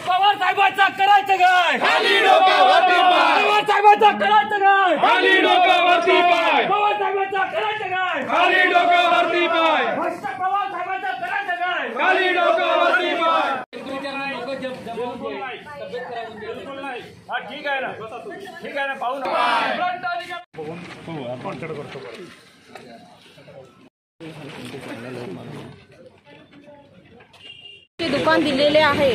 पवार साहेबांचा करायचं काय? खाली डोक्यावरती पाय. पवार साहेबांचा करायचं काय? खाली डोक्यावरती पाय. पवार साहेबांचा करायचं काय? खाली डोक्यावरती पाय. पवार साहेबांचा करायचं काय? खाली डोक्यावरती पाय. हा ठीक आहे ना, ठीक आहे ना, पाहू ना. आपण करतो. दुकान दिलेले आहे.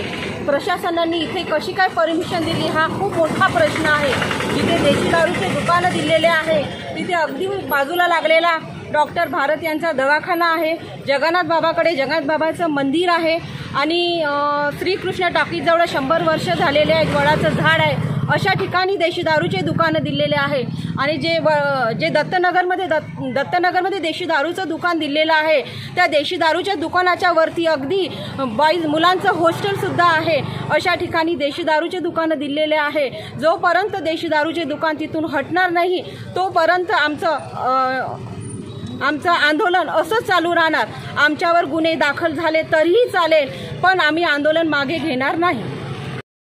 प्रशासनाने इथे कशी काय परमिशन दिली हा खूप मोठा प्रश्न आहे. जिथे देशी दारूचे दुकानं दिलेले आहे तिथे अगदी बाजूला लागलेला डॉक्टर भारत यांचा दवाखाना आहे. जगन्नाथ बाबाकडे जगन्नाथ बाबाचं मंदिर आहे आणि श्रीकृष्ण टॉकीजवळ 100 वर्ष झालेले एक वडाचं झाड आहे. अशा ठिकाणी देशी दारूचे दुकानं दिलेले आहे. आणि जे दत्तनगरमध्ये देशी दारूचं दुकान दिलेलं आहे त्या देशी दारूच्या दुकानाच्या वरती अगदी 22 मुलांचं हॉस्टेलसुद्धा आहे. अशा ठिकाणी देशी दारूचे दुकानं दिलेले आहे. जोपर्यंत देशी दारूचे दुकान तिथून हटणार नाही तोपर्यंत आमचं आंदोलन असंच चालू राहणार. आमच्यावर गुन्हे दाखल झाले तरीही चालेल पण आम्ही आंदोलन मागे घेणार नाही.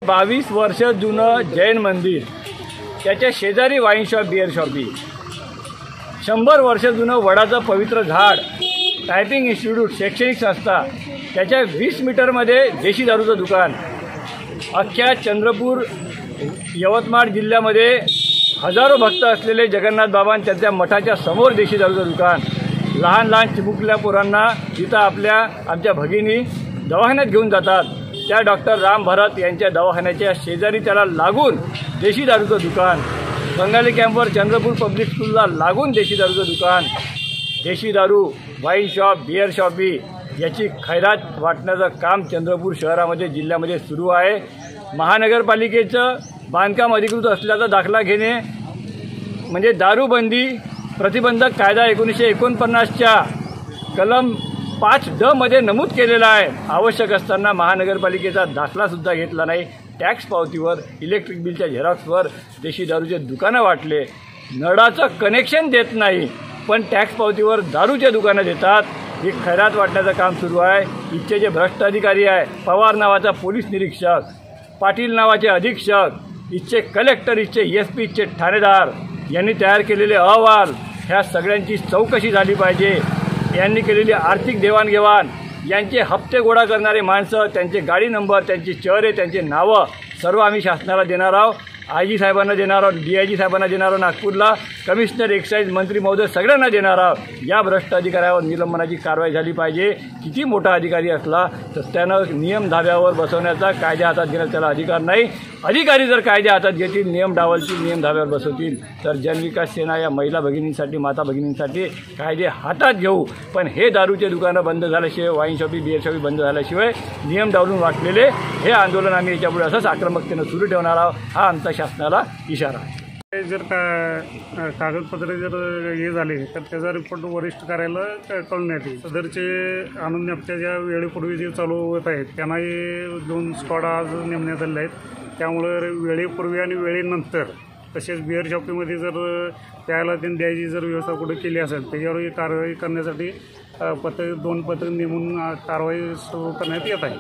22 वर्ष जुनं जैन मंदिर, त्याच्या शेजारी वाईन शॉप, बिअर शॉपी, 100 वर्ष जुनं वडाचं पवित्र झाड, टायपिंग इन्स्टिट्यूट, शैक्षणिक संस्था, त्याच्या 20 मीटरमध्ये देशी दारूचं दुकान. अख्ख्या चंद्रपूर यवतमाळ जिल्ह्यामध्ये हजारो भक्त असलेले जगन्नाथ बाबा त्यांच्या मठाच्या समोर देशी दारूचं दुकान. लहान लहान चिमुकल्या पोरांना तिथं आमच्या भगिनी दवाखान्यात घेऊन जातात. त्या डॉक्टर राम भरत यांच्या दवाखान्याच्या शेजारी त्याला लागून देशी दारूचं दुकान. बंगाली कॅम्पवर चंद्रपूर पब्लिक स्कूलला लागून देशी दारूचं दुकान. देशी दारू, वाईन शॉप, बिअर शॉपी याची खैरात वाटण्याचं काम चंद्रपूर शहरामध्ये, जिल्ह्यामध्ये सुरू आहे. महानगरपालिकेचं बांधकाम अधिकृत असल्याचा दाखला घेणे म्हणजे दारूबंदी प्रतिबंधक कायदा 1949च्या कलम 5D मध्ये नमूद केलेला आहे. आवश्यक असताना महानगरपालिकेचा दाखलासुद्धा घेतला नाही. टॅक्स पावतीवर, इलेक्ट्रिक बिलच्या झेरॉक्सवर देशी दारूचे दुकानं वाटले. नळाचं कनेक्शन देत नाही पण टॅक्स पावतीवर दारूचे दुकानं देतात. ही खैरात वाटण्याचं काम सुरू आहे. इथचे जे भ्रष्ट अधिकारी आहे, पवार नावाचा पोलीस निरीक्षक, पाटील नावाचे अधीक्षक, इथचे कलेक्टर, इथचे SP, इथचे ठाणेदार यांनी तयार केलेले अहवाल, ह्या सगळ्यांची चौकशी झाली पाहिजे. यांनी केलेली आर्थिक देवाणघेवाण, यांचे हप्ते गोळा करणारे माणसं, त्यांचे गाडी नंबर, त्यांचे चेहरे, त्यांचे नावं सर्व आम्ही शासनाला देणार आहोत. IG साहेबांना देणार आहोत, DIG साहेबांना देणार आहोत, नागपूरला कमिशनर, एक्साईज मंत्री महोदय सगळ्यांना देणार आहोत. या भ्रष्ट अधिकाऱ्यावर निलंबनाची कारवाई झाली पाहिजे. किती मोठा अधिकारी असला तर त्यानं नियम धाब्यावर बसवण्याचा, कायदे हातात घेण्याचा त्याला अधिकार नाही. अधिकारी जर कायदे हातात घेतील, नियम डावलतील, नियम धाब्यावर बसवतील तर जनविकास सेना या महिला भगिनींसाठी, माता भगिनींसाठी कायदे हातात घेऊ. पण हे दारूचे दुकानं बंद झाल्याशिवाय, वाईन शॉपी, बिअर शॉपी बंद झाल्याशिवाय नियम डावलून वाटलेले हे आंदोलन आम्ही याच्यापुढे असंच आक्रमकतेनं सुरू ठेवणार आहोत. हा आमचा शासनाला इशारा आहे. जर कागदपत्रे जर हे झाले तर त्याचा रिपोर्ट वरिष्ठ कार्यालयाला कळवण्यात येईल. सदरचे आणून न्याप्त्या ज्या वेळेपूर्वी जे चालू होत आहेत त्यांनाही 2 स्क्वॉड आज नेमण्यात आले आहेत. त्यामुळे वेळेपूर्वी आणि वेळेनंतर तसेच बिअर शॉपीमध्ये जर त्याला त्यांनी द्यायची जर व्यवस्था कुठे केली असेल त्याच्यावर कारवाई करण्यासाठी 2 पथक नेमून कारवाई सुरू करण्यात येत आहे.